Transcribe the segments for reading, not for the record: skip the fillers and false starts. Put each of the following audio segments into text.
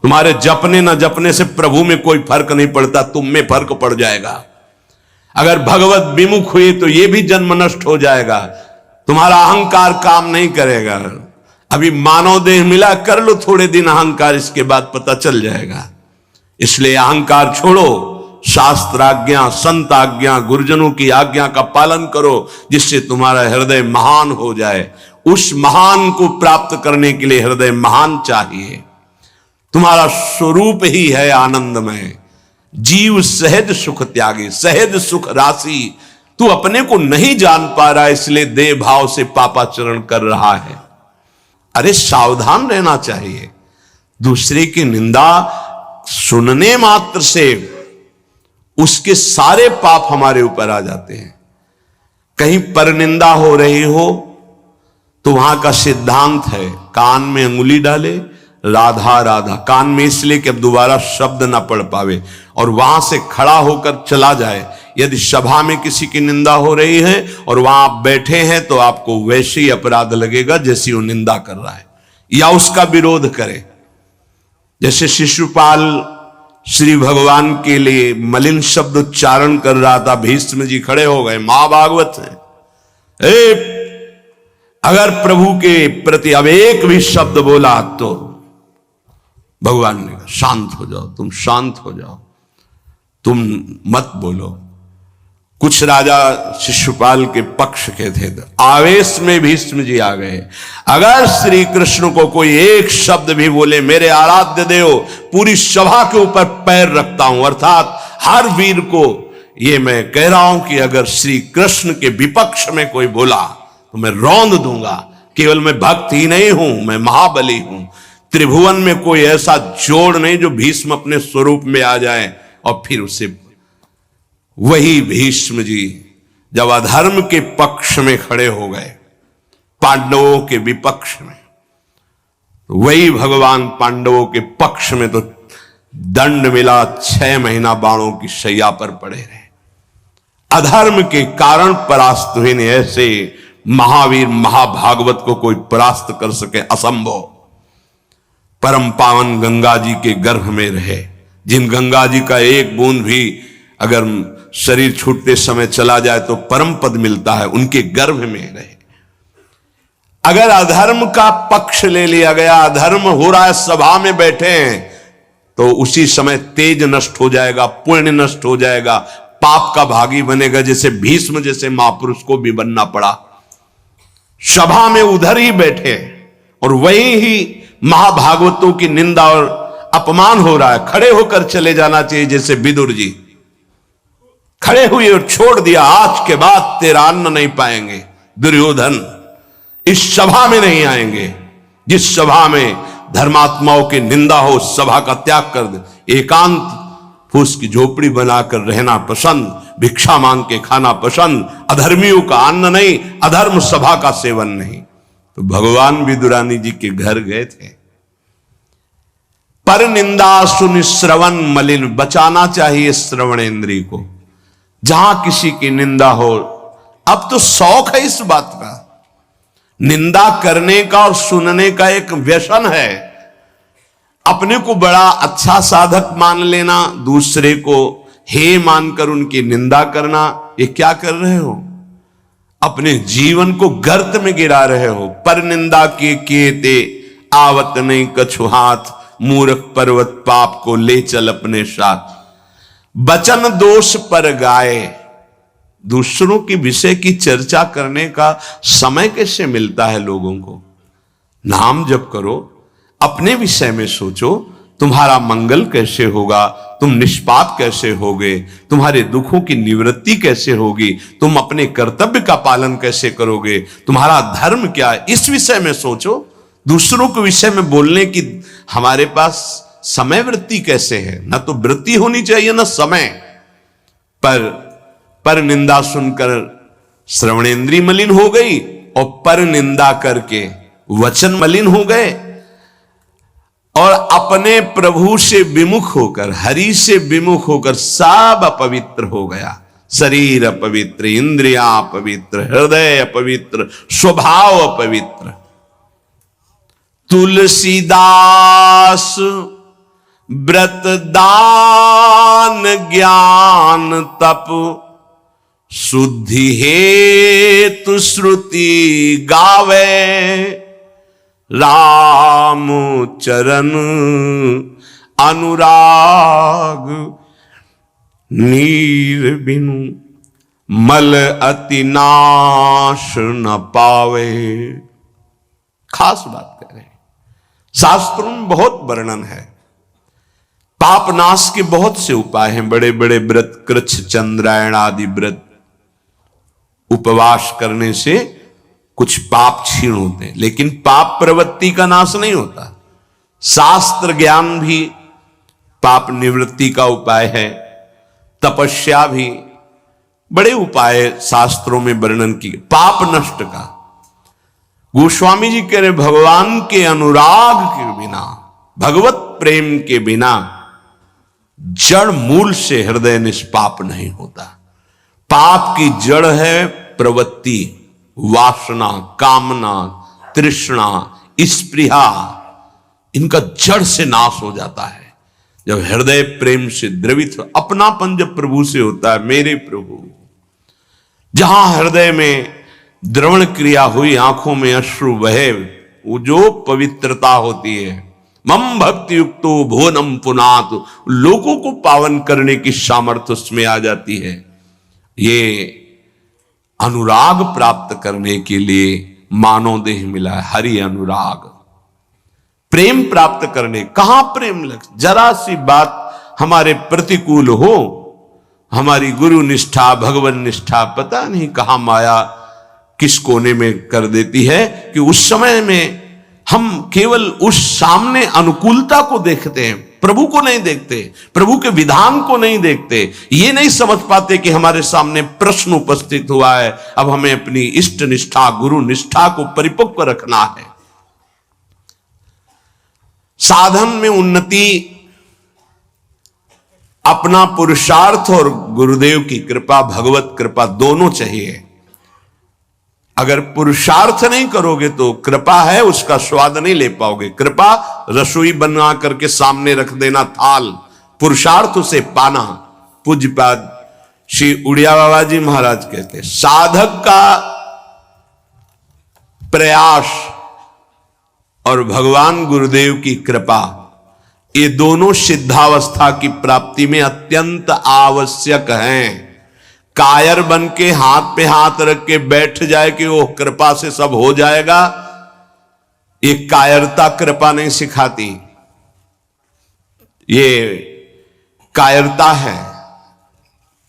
तुम्हारे जपने न जपने से प्रभु में कोई फर्क नहीं पड़ता, तुम में फर्क पड़ जाएगा। अगर भगवत विमुख हुए तो यह भी जन्म नष्ट हो जाएगा, तुम्हारा अहंकार काम नहीं करेगा। अभी मानव देह मिला, कर लो थोड़े दिन अहंकार, इसके बाद पता चल जाएगा। इसलिए अहंकार छोड़ो, शास्त्राज्ञा, संत आज्ञा, गुरुजनों की आज्ञा का पालन करो, जिससे तुम्हारा हृदय महान हो जाए। उस महान को प्राप्त करने के लिए हृदय महान चाहिए। तुम्हारा स्वरूप ही है आनंदमय। जीव सहज सुख त्यागी, सहज सुख राशि। तू अपने को नहीं जान पा रहा, इसलिए देह भाव से पापाचरण कर रहा है। अरे सावधान रहना चाहिए। दूसरे की निंदा सुनने मात्र से उसके सारे पाप हमारे ऊपर आ जाते हैं। कहीं परनिंदा हो रही हो तो वहां का सिद्धांत है, कान में अंगुली डाले, राधा राधा, कान में इसलिए कि अब दोबारा शब्द ना पढ़ पावे, और वहां से खड़ा होकर चला जाए। यदि सभा में किसी की निंदा हो रही है और वहां आप बैठे हैं तो आपको वैसे ही अपराध लगेगा जैसी वो निंदा कर रहा है, या उसका विरोध करे। जैसे शिशुपाल श्री भगवान के लिए मलिन शब्द उच्चारण कर रहा था, भीष्म जी खड़े हो गए, महाभागवत है, अगर प्रभु के प्रति अब एक भी शब्द बोला तो भगवान ने कहा शांत हो जाओ, तुम शांत हो जाओ, तुम मत बोलो। कुछ राजा शिशुपाल के पक्ष के थे, आवेश में भीष्म जी आ गए। अगर श्री कृष्ण को कोई एक शब्द भी बोले, मेरे आराध्य देव, पूरी सभा के ऊपर पैर रखता हूं। अर्थात हर वीर को ये मैं कह रहा हूं कि अगर श्री कृष्ण के विपक्ष में कोई बोला तो मैं रौंद दूंगा। केवल मैं भक्त ही नहीं हूं, मैं महाबली हूं। त्रिभुवन में कोई ऐसा जोड़ नहीं जो भीष्म अपने स्वरूप में आ जाए और फिर उसे। वही भीष्म जी जब अधर्म के पक्ष में खड़े हो गए, पांडवों के विपक्ष में, तो वही भगवान पांडवों के पक्ष में तो दंड मिला, 6 महीना बाणों की शैया पर पड़े रहे। अधर्म के कारण परास्त हुए ने। ऐसे महावीर महाभागवत को कोई परास्त कर सके, असंभव। परम पावन गंगा जी के गर्भ में रहे, जिन गंगा जी का एक बूंद भी अगर शरीर छूटते समय चला जाए तो परम पद मिलता है, उनके गर्भ में रहे। अगर अधर्म का पक्ष ले लिया गया, अधर्म हो रहा है, सभा में बैठे हैं, तो उसी समय तेज नष्ट हो जाएगा, पुण्य नष्ट हो जाएगा, पाप का भागी बनेगा। जैसे भीष्म जैसे महापुरुष को भी बनना पड़ा। सभा में उधर ही बैठे और वही ही महाभागवतों की निंदा और अपमान हो रहा है, खड़े होकर चले जाना चाहिए। जैसे विदुर जी खड़े हुए और छोड़ दिया, आज के बाद तेरा अन्न नहीं पाएंगे, दुर्योधन इस सभा में नहीं आएंगे। जिस सभा में धर्मात्माओं की निंदा हो, सभा का त्याग कर दे। एकांत फूस की झोपड़ी बनाकर रहना पसंद, भिक्षा मांग के खाना पसंद, अधर्मियों का अन्न नहीं, अधर्म सभा का सेवन नहीं। तो भगवान विदुरानी जी के घर गए थे। पर निंदा सुन श्रवण मलिन, बचाना चाहिए श्रवणेंद्रिय को। जहां किसी की निंदा हो, अब तो शौक है इस बात का, निंदा करने का और सुनने का एक व्यसन है। अपने को बड़ा अच्छा साधक मान लेना, दूसरे को हे मानकर उनकी निंदा करना, ये क्या कर रहे हो? अपने जीवन को गर्त में गिरा रहे हो। पर निंदा के किए ते आवत नहीं कछु हाथ, मूर्ख पर्वत पाप को ले चल अपने साथ। बचन दोष पर गाए, दूसरों के विषय की चर्चा करने का समय कैसे मिलता है लोगों को? नाम जप करो, अपने विषय में सोचो, तुम्हारा मंगल कैसे होगा, तुम निष्पाप कैसे होगे, तुम्हारे दुखों की निवृत्ति कैसे होगी, तुम अपने कर्तव्य का पालन कैसे करोगे, तुम्हारा धर्म क्या है, इस विषय में सोचो। दूसरों के विषय में बोलने की हमारे पास समय वृत्ति कैसे है? ना तो वृत्ति होनी चाहिए ना समय। पर निंदा सुनकर श्रवणेंद्रिय मलिन हो गई और पर निंदा करके वचन मलिन हो गए, और अपने प्रभु से विमुख होकर, हरि से विमुख होकर सब अपवित्र हो गया। शरीर अपवित्र, इंद्रियां अपवित्र, हृदय अपवित्र, स्वभाव अपवित्र। तुलसीदास व्रत दान ज्ञान तप शुद्धि हेतु श्रुति गावे, राम चरण अनुराग नीर बिनु मल अति नाश न पावे। खास बात कह रहे हैं, शास्त्रों में बहुत वर्णन है, पाप नाश के बहुत से उपाय हैं, बड़े बड़े व्रत, कृच्छ चंद्रायण आदि व्रत, उपवास करने से कुछ पाप क्षीण होते हैं, लेकिन पाप प्रवृत्ति का नाश नहीं होता। शास्त्र ज्ञान भी पाप निवृत्ति का उपाय है, तपस्या भी, बड़े उपाय शास्त्रों में वर्णन किए पाप नष्ट का। गोस्वामी जी कह रहे भगवान के अनुराग के बिना, भगवत प्रेम के बिना जड़ मूल से हृदय निष्पाप नहीं होता। पाप की जड़ है प्रवृत्ति, वासना, कामना, तृष्णा, स्पृहा, इनका जड़ से नाश हो जाता है जब हृदय प्रेम से द्रवित हो। अपनापन जब प्रभु से होता है, मेरे प्रभु, जहां हृदय में द्रवण क्रिया हुई, आंखों में अश्रु बहे, वो जो पवित्रता होती है, मम भक्ति युक्तो भुवनम पुनात, लोगों को पावन करने की सामर्थ्य उसमें आ जाती है। ये अनुराग प्राप्त करने के लिए मानव देह मिला है, हरि अनुराग। प्रेम प्राप्त करने, कहां प्रेम लग, जरा सी बात हमारे प्रतिकूल हो, हमारी गुरु निष्ठा, भगवान निष्ठा, पता नहीं कहां माया किस कोने में कर देती है कि उस समय में हम केवल उस सामने अनुकूलता को देखते हैं, प्रभु को नहीं देखते, प्रभु के विधान को नहीं देखते। ये नहीं समझ पाते कि हमारे सामने प्रश्न उपस्थित हुआ है, अब हमें अपनी इष्ट निष्ठा, गुरु निष्ठा को परिपक्व रखना है। साधन में उन्नति अपना पुरुषार्थ और गुरुदेव की कृपा, भगवत कृपा दोनों चाहिए। अगर पुरुषार्थ नहीं करोगे तो कृपा है उसका स्वाद नहीं ले पाओगे। कृपा रसोई बना करके सामने रख देना थाल, पुरुषार्थ उसे पाना। पूज्यपाद श्री उड़िया बाबा जी महाराज कहते, साधक का प्रयास और भगवान गुरुदेव की कृपा, ये दोनों सिद्धावस्था की प्राप्ति में अत्यंत आवश्यक हैं। कायर बन के हाथ पे हाथ रख के बैठ जाए कि वो कृपा से सब हो जाएगा, ये कायरता कृपा नहीं सिखाती, ये कायरता है।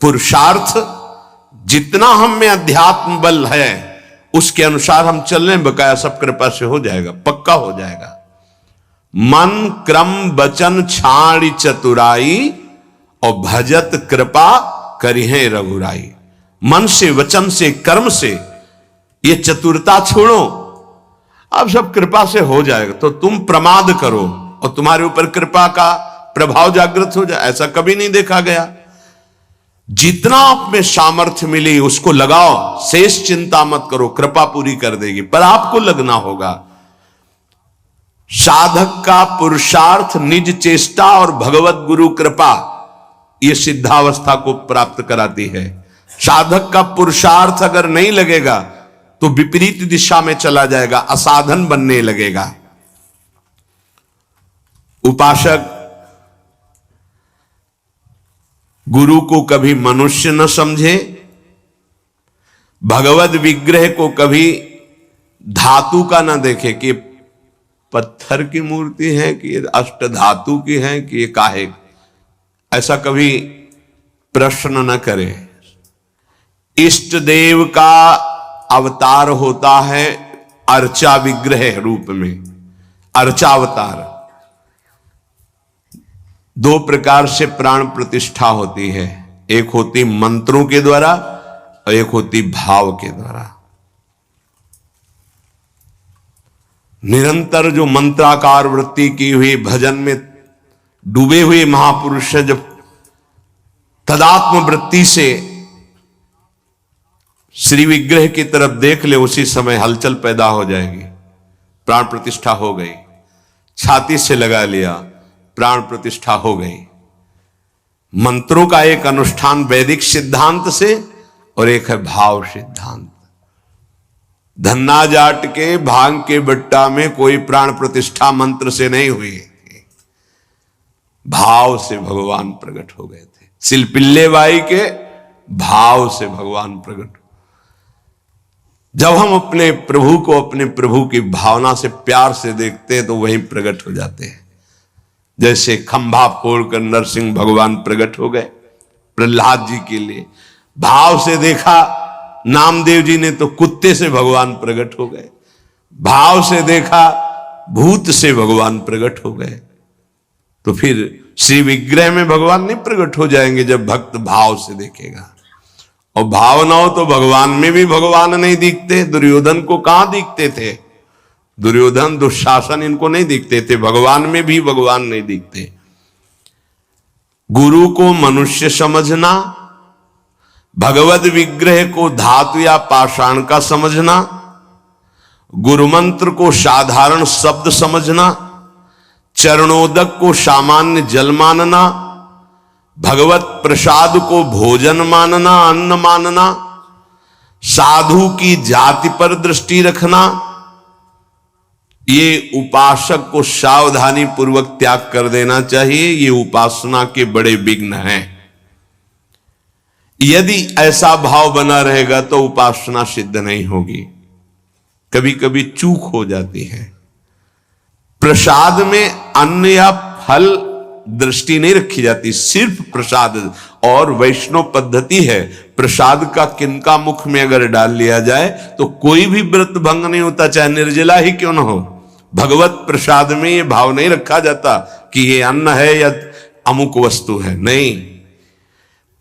पुरुषार्थ जितना हम में अध्यात्म बल है उसके अनुसार हम चल रहे, बकाया सब कृपा से हो जाएगा, पक्का हो जाएगा। मन क्रम वचन छाड़ी चतुराई और भजत कृपा करिहे रघुराई। मन से, वचन से, कर्म से ये चतुरता छोड़ो, अब सब कृपा से हो जाएगा। तो तुम प्रमाद करो और तुम्हारे ऊपर कृपा का प्रभाव जागृत हो जाए, ऐसा कभी नहीं देखा गया। जितना आप में सामर्थ्य मिली उसको लगाओ, शेष चिंता मत करो, कृपा पूरी कर देगी, पर आपको लगना होगा। साधक का पुरुषार्थ, निज चेष्टा और भगवत गुरु कृपा, ये सिद्धावस्था को प्राप्त कराती है। साधक का पुरुषार्थ अगर नहीं लगेगा तो विपरीत दिशा में चला जाएगा, असाधन बनने लगेगा। उपासक गुरु को कभी मनुष्य न समझे, भगवत विग्रह को कभी धातु का न देखे कि पत्थर की मूर्ति है कि अष्ट धातु की है कि ये काहे, ऐसा कभी प्रश्न न करे। इष्ट देव का अवतार होता है अर्चा विग्रह रूप में, अर्चावतार। दो प्रकार से प्राण प्रतिष्ठा होती है, एक होती मंत्रों के द्वारा और एक होती भाव के द्वारा। निरंतर जो मंत्राकार वृत्ति की हुई, भजन में डूबे हुए महापुरुष है, जब तदात्म वृत्ति से श्री विग्रह की तरफ देख ले, उसी समय हलचल पैदा हो जाएगी, प्राण प्रतिष्ठा हो गई। छाती से लगा लिया, प्राण प्रतिष्ठा हो गई। मंत्रों का एक अनुष्ठान वैदिक सिद्धांत से और एक है भाव सिद्धांत। धन्ना जाट के भांग के बट्टा में कोई प्राण प्रतिष्ठा मंत्र से नहीं हुई, भाव से भगवान प्रकट हो गए थे। सिलपिल्ले बाई के भाव से भगवान प्रकट। जब हम अपने प्रभु को अपने प्रभु की भावना से प्यार से देखते हैं तो वहीं प्रकट हो जाते हैं। जैसे खंभा फोड़कर नरसिंह भगवान प्रकट हो गए प्रहलाद जी के लिए, भाव से देखा। नामदेव जी ने तो कुत्ते से भगवान प्रकट हो गए, भाव से देखा भूत से भगवान प्रकट हो गए। तो फिर श्री विग्रह में भगवान नहीं प्रकट हो जाएंगे जब भक्त भाव से देखेगा। और भाव ना हो तो भगवान में भी भगवान नहीं दिखते। दुर्योधन को कहां दिखते थे? दुर्योधन दुशासन इनको नहीं दिखते थे, भगवान में भी भगवान नहीं दिखते। गुरु को मनुष्य समझना, भगवद विग्रह को धातु या पाषाण का समझना, गुरु मंत्र को साधारण शब्द समझना, चरणोदक को सामान्य जल मानना, भगवत प्रसाद को भोजन मानना, अन्न मानना, साधु की जाति पर दृष्टि रखना, ये उपासक को सावधानी पूर्वक त्याग कर देना चाहिए। ये उपासना के बड़े विघ्न हैं। यदि ऐसा भाव बना रहेगा तो उपासना सिद्ध नहीं होगी। कभी कभी चूक हो जाती है। प्रसाद में अन्न या फल दृष्टि नहीं रखी जाती, सिर्फ प्रसाद। और वैष्णव पद्धति है, प्रसाद का किनका मुख में अगर डाल लिया जाए तो कोई भी व्रत भंग नहीं होता, चाहे निर्जला ही क्यों न हो। भगवत प्रसाद में ये भाव नहीं रखा जाता कि ये अन्न है या अमुक वस्तु है, नहीं।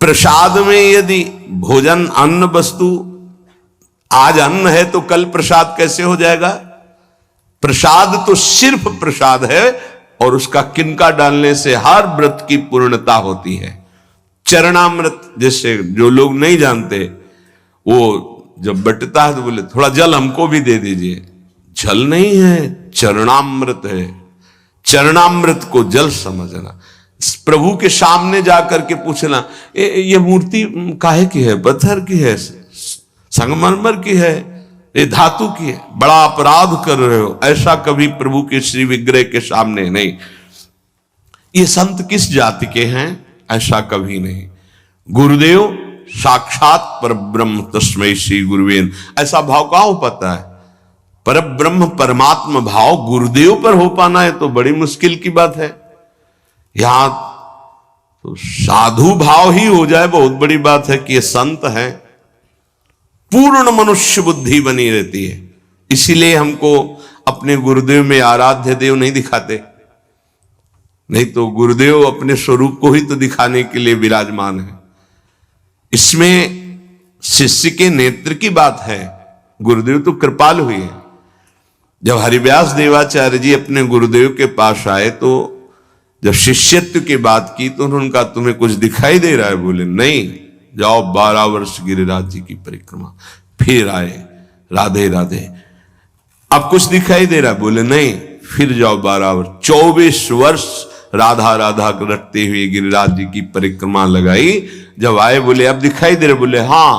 प्रसाद में यदि भोजन अन्न वस्तु, आज अन्न है तो कल प्रसाद कैसे हो जाएगा? प्रसाद तो सिर्फ प्रसाद है और उसका किनका डालने से हर व्रत की पूर्णता होती है। चरणामृत, जैसे जो लोग नहीं जानते, वो जब बटता है तो बोले थोड़ा जल हमको भी दे दीजिए। जल नहीं है, चरणामृत है। चरणामृत को जल समझना, प्रभु के सामने जाकर के पूछना ये मूर्ति काहे की है? पत्थर की है, संगमरमर की है, ये धातु की है, बड़ा अपराध कर रहे हो। ऐसा कभी प्रभु के श्री विग्रह के सामने नहीं। ये संत किस जाति के हैं? ऐसा कभी नहीं। गुरुदेव साक्षात परब्रह्म तस्मै श्री गुरुवेन, ऐसा भाव कहां हो पाता है? परब्रह्म परमात्मा भाव गुरुदेव पर हो पाना है तो बड़ी मुश्किल की बात है। यहां तो साधु भाव ही हो जाए बहुत बड़ी बात है कि ये संत है। पूर्ण मनुष्य बुद्धि बनी रहती है। इसीलिए हमको अपने गुरुदेव में आराध्य देव नहीं दिखाते, नहीं तो गुरुदेव अपने स्वरूप को ही तो दिखाने के लिए विराजमान है। इसमें शिष्य के नेत्र की बात है। गुरुदेव तो कृपाल हुए हैं। जब हरिव्यास देवाचार्य जी अपने गुरुदेव के पास आए तो जब शिष्यत्व की बात की तो उन्होंने कहा तुम्हें कुछ दिखाई दे रहा है? बोले नहीं, जाओ 12 वर्ष गिरिराज जी की परिक्रमा। फिर आए, राधे राधे। अब कुछ दिखाई दे रहा है? बोले नहीं, फिर जाओ 12 वर्ष। 24 वर्ष राधा राधा रटते हुए गिरिराज जी की परिक्रमा लगाई। जब आए बोले अब दिखाई दे रहा? बोले हाँ,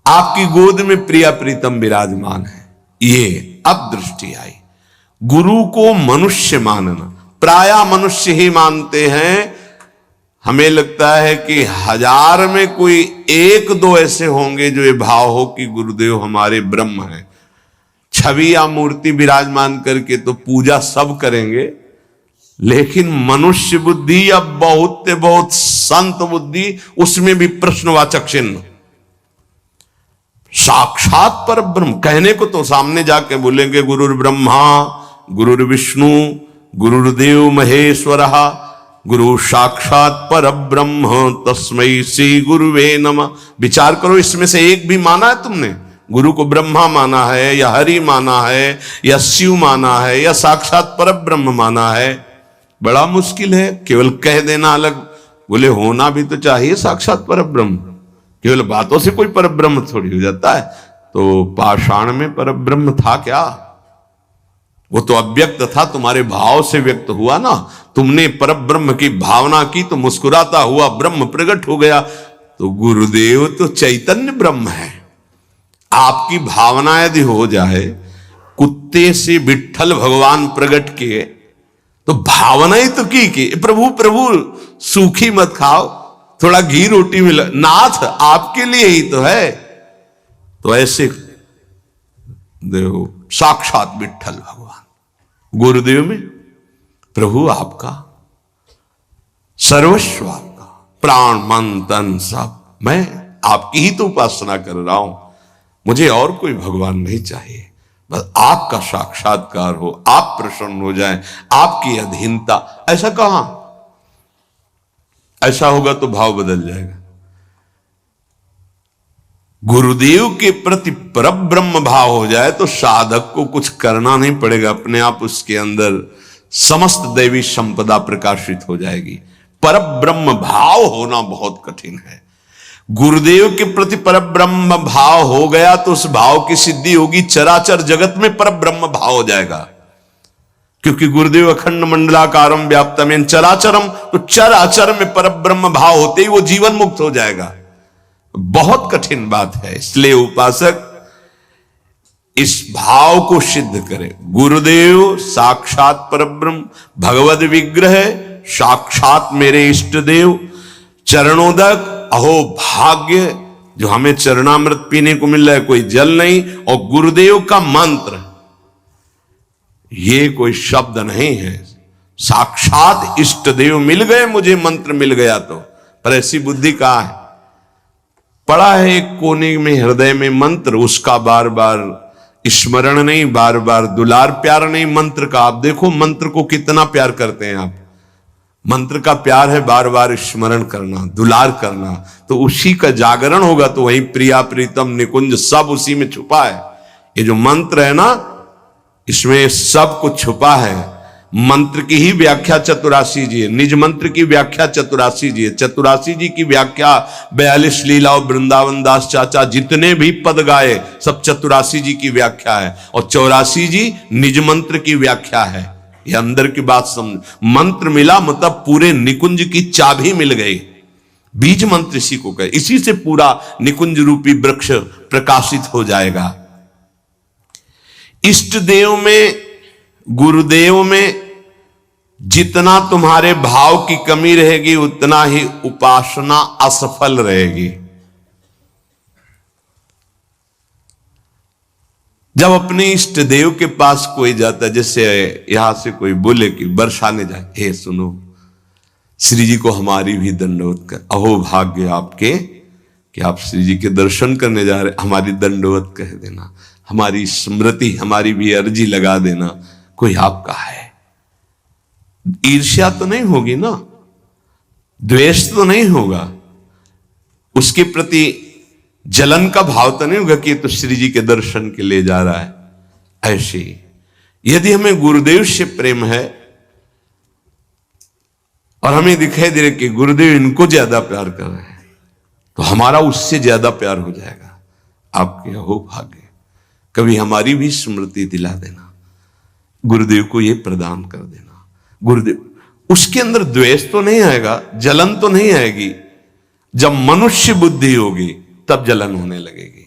आपकी गोद में प्रिया प्रीतम विराजमान है। ये अब दृष्टि आई। गुरु को मनुष्य मानना, प्राय मनुष्य ही मानते हैं। हमें लगता है कि 1000 में कोई 1-2 ऐसे होंगे जो ये भाव हो कि गुरुदेव हमारे ब्रह्म हैं। छवि या मूर्ति विराजमान करके तो पूजा सब करेंगे, लेकिन मनुष्य बुद्धि या बहुत संत बुद्धि, उसमें भी प्रश्नवाचक चिन्ह। साक्षात पर ब्रह्म कहने को तो सामने जाके बोलेंगे गुरुर् ब्रह्मा गुरुर् विष्णु गुरुर्देव महेश्वर गुरु साक्षात पर ब्रह्म तस्मै श्री गुरुवे नमः। विचार करो, इसमें से एक भी माना है तुमने? गुरु को ब्रह्मा माना है या हरि माना है या शिव माना है या साक्षात पर ब्रह्म माना है? बड़ा मुश्किल है। केवल कह देना अलग, बोले होना भी तो चाहिए साक्षात पर ब्रह्म। केवल बातों से कोई पर ब्रह्म थोड़ी हो जाता है। तो पाषाण में पर ब्रह्म था क्या? वो तो अव्यक्त था, तुम्हारे भाव से व्यक्त हुआ ना। तुमने परब्रह्म की भावना की तो मुस्कुराता हुआ ब्रह्म प्रकट हो गया। तो गुरुदेव तो चैतन्य ब्रह्म है। आपकी भावना यदि हो जाए, कुत्ते से विट्ठल भगवान प्रकट किए, तो भावना ही तो की प्रभु प्रभु सूखी मत खाओ, थोड़ा घी रोटी मिला, नाथ आपके लिए ही तो है। तो ऐसे देखो साक्षात विट्ठल भगवान गुरुदेव में, प्रभु आपका सर्वस्व, आपका प्राण मन तन सब, मैं आपकी ही तो उपासना कर रहा हूं, मुझे और कोई भगवान नहीं चाहिए। बस आपका साक्षात्कार हो, आप प्रसन्न हो जाएं, आपकी अधीनता। ऐसा कहां, ऐसा होगा तो भाव बदल जाएगा। गुरुदेव के प्रति परब्रह्म भाव हो जाए तो साधक को कुछ करना नहीं पड़ेगा, अपने आप उसके अंदर समस्त दैवी संपदा प्रकाशित हो जाएगी। परब्रह्म भाव होना बहुत कठिन है। गुरुदेव के प्रति परब्रह्म भाव हो गया तो उस भाव की सिद्धि होगी, चराचर जगत में परब्रह्म भाव हो जाएगा। क्योंकि गुरुदेव अखंड मंडलाकारम व्याप्तम चराचरम, तो चराचर में परब्रह्म भाव होते ही वो जीवन मुक्त हो जाएगा। बहुत कठिन बात है, इसलिए उपासक इस भाव को सिद्ध करे। गुरुदेव साक्षात परब्रह्म, भगवद विग्रह, साक्षात मेरे इष्ट देव, चरणोदक, अहो भाग्य जो हमें चरणामृत पीने को मिल रहा है, कोई जल नहीं। और गुरुदेव का मंत्र, ये कोई शब्द नहीं है, साक्षात इष्ट देव मिल गए, मुझे मंत्र मिल गया तो। पर ऐसी बुद्धि कहां है? पड़ा है एक कोने में हृदय में मंत्र, उसका बार बार स्मरण नहीं, बार बार दुलार प्यार नहीं मंत्र का। आप देखो मंत्र को कितना प्यार करते हैं आप। मंत्र का प्यार है बार बार स्मरण करना, दुलार करना, तो उसी का जागरण होगा। तो वही प्रिया प्रीतम निकुंज सब उसी में छुपा है। ये जो मंत्र है ना, इसमें सब कुछ छुपा है। मंत्र की ही व्याख्या चतुरासी जी है, निज मंत्र की व्याख्या चतुरासी जी है। चतुरासी जी की व्याख्या 42 लीला और वृंदावन दास चाचा जितने भी पद गाए सब चतुरासी जी की व्याख्या है। और 84 जी निज मंत्र की व्याख्या है। ये अंदर की बात समझ। मंत्र मिला मतलब पूरे निकुंज की चाबी मिल गई। बीज मंत्र इसी को कहे, इसी से पूरा निकुंज रूपी वृक्ष प्रकाशित हो जाएगा। इष्ट देव में, गुरुदेव में जितना तुम्हारे भाव की कमी रहेगी उतना ही उपासना असफल रहेगी। जब अपने इष्ट देव के पास कोई जाता है, जैसे यहां से कोई बोले कि बरसाने जाए, हे सुनो श्री जी को हमारी भी दंडवत कर, अहो भाग्य आपके कि आप श्री जी के दर्शन करने जा रहे, हमारी दंडवत कह देना, हमारी स्मृति, हमारी भी अर्जी लगा देना। कोई आपका है, ईर्ष्या तो नहीं होगी ना, द्वेष तो नहीं होगा, उसके प्रति जलन का भाव तो नहीं होगा कि तो श्री जी के दर्शन के लिए जा रहा है। ऐसे यदि हमें गुरुदेव से प्रेम है और हमें दिखाई दे रहा कि गुरुदेव इनको ज्यादा प्यार कर रहे हैं, तो हमारा उससे ज्यादा प्यार हो जाएगा। आपके हो भाग्य, कभी हमारी भी स्मृति दिला देना, गुरुदेव को ये प्रदान कर देना। गुरुदेव, उसके अंदर द्वेष तो नहीं आएगा, जलन तो नहीं आएगी। जब मनुष्य बुद्धि होगी तब जलन होने लगेगी,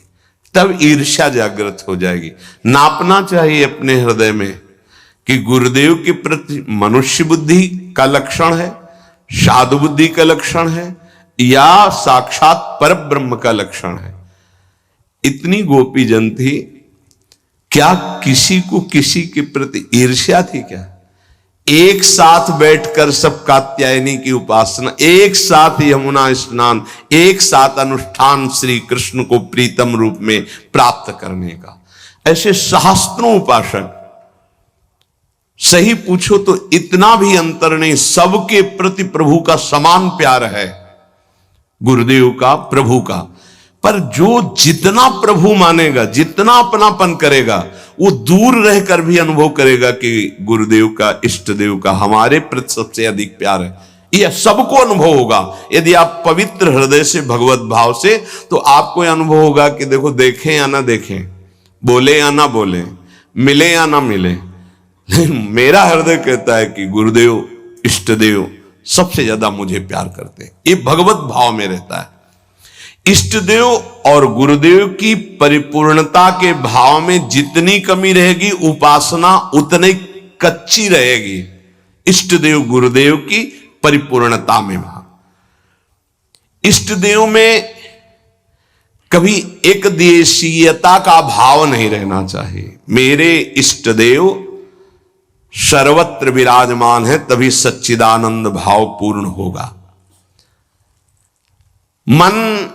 तब ईर्ष्या जागृत हो जाएगी। नापना चाहिए अपने हृदय में कि गुरुदेव के प्रति मनुष्य बुद्धि का लक्षण है, साधु बुद्धि का लक्षण है, या साक्षात पर ब्रह्म का लक्षण है। इतनी गोपी जन थी, क्या किसी को किसी के प्रति ईर्ष्या थी क्या? एक साथ बैठकर सब कात्यायनी की उपासना, एक साथ यमुना स्नान, एक साथ अनुष्ठान श्री कृष्ण को प्रीतम रूप में प्राप्त करने का। ऐसे सहस्त्रों उपासक, सही पूछो तो इतना भी अंतर नहीं, सबके प्रति प्रभु का समान प्यार है, गुरुदेव का, प्रभु का। पर जो जितना प्रभु मानेगा, जितना अपनापन करेगा, वो दूर रहकर भी अनुभव करेगा कि गुरुदेव का, इष्ट देव का हमारे प्रति सबसे अधिक प्यार है। यह सबको अनुभव होगा। यदि आप पवित्र हृदय से, भगवत भाव से, तो आपको यह अनुभव होगा कि देखो, देखें या ना देखें, बोले या ना बोले, मिले या ना मिले, लेकिन मेरा हृदय कहता है कि गुरुदेव, इष्टदेव सबसे ज्यादा मुझे प्यार करते हैं। ये भगवत भाव में रहता है। इष्टदेव और गुरुदेव की परिपूर्णता के भाव में जितनी कमी रहेगी, उपासना उतनी कच्ची रहेगी। इष्टदेव गुरुदेव की परिपूर्णता में भाव, इष्टदेव में कभी एक देशीयता का भाव नहीं रहना चाहिए। मेरे इष्टदेव सर्वत्र विराजमान है, तभी सच्चिदानंद भाव पूर्ण होगा। मन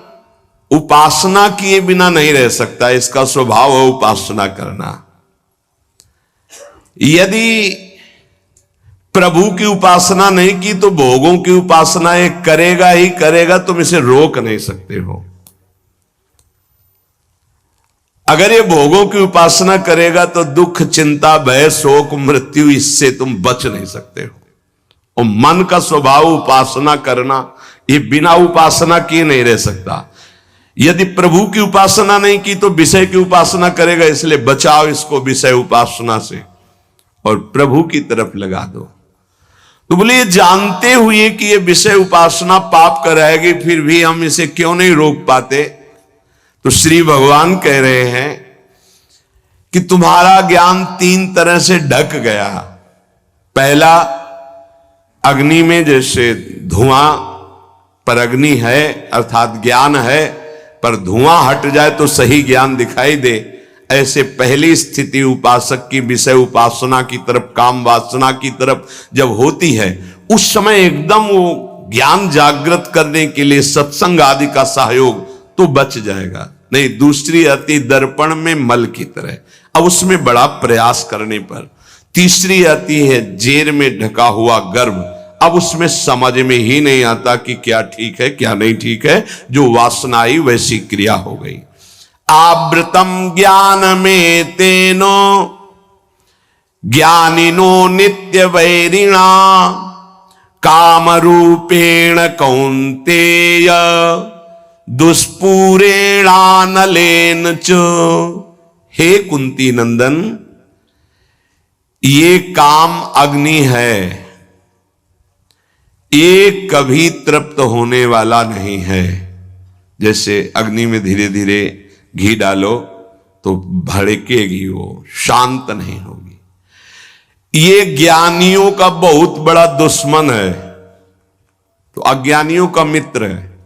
उपासना किए बिना नहीं रह सकता, इसका स्वभाव है उपासना करना। यदि प्रभु की उपासना नहीं की तो भोगों की उपासना ये करेगा ही करेगा, तुम इसे रोक नहीं सकते हो। अगर ये भोगों की उपासना करेगा तो दुख, चिंता, भय, शोक, मृत्यु, इससे तुम बच नहीं सकते हो। और मन का स्वभाव उपासना करना, ये बिना उपासना किए नहीं रह सकता। यदि प्रभु की उपासना नहीं की तो विषय की उपासना करेगा, इसलिए बचाओ इसको विषय उपासना से और प्रभु की तरफ लगा दो। तो बोले ये जानते हुए कि ये विषय उपासना पाप कराएगी, फिर भी हम इसे क्यों नहीं रोक पाते? तो श्री भगवान कह रहे हैं कि तुम्हारा ज्ञान 3 तरह से ढक गया। पहला, अग्नि में जैसे धुआं पर अग्नि है अर्थात ज्ञान है, पर धुआं हट जाए तो सही ज्ञान दिखाई दे, ऐसे पहली स्थिति उपासक की विषय उपासना की तरफ, काम वासना की तरफ जब होती है, उस समय एकदम वो ज्ञान जागृत करने के लिए सत्संग आदि का सहयोग तो बच जाएगा। नहीं, दूसरी आती दर्पण में मल की तरह, अब उसमें बड़ा प्रयास करने पर। तीसरी आती है जेर में ढका हुआ गर्भ, अब उसमें समझ में ही नहीं आता कि क्या ठीक है क्या नहीं ठीक है, जो वासना आई वैसी क्रिया हो गई। आवृतम ज्ञान में तेनो ज्ञानिनो नित्य वैरिणा काम रूपेण कौन्तेय दुष्पूरेणानलेन च। हे कुंती नंदन, ये काम अग्नि है, ये कभी तृप्त होने वाला नहीं है। जैसे अग्नि में धीरे धीरे घी डालो तो भड़केगी, वो शांत नहीं होगी। ये ज्ञानियों का बहुत बड़ा दुश्मन है, तो अज्ञानियों का मित्र है।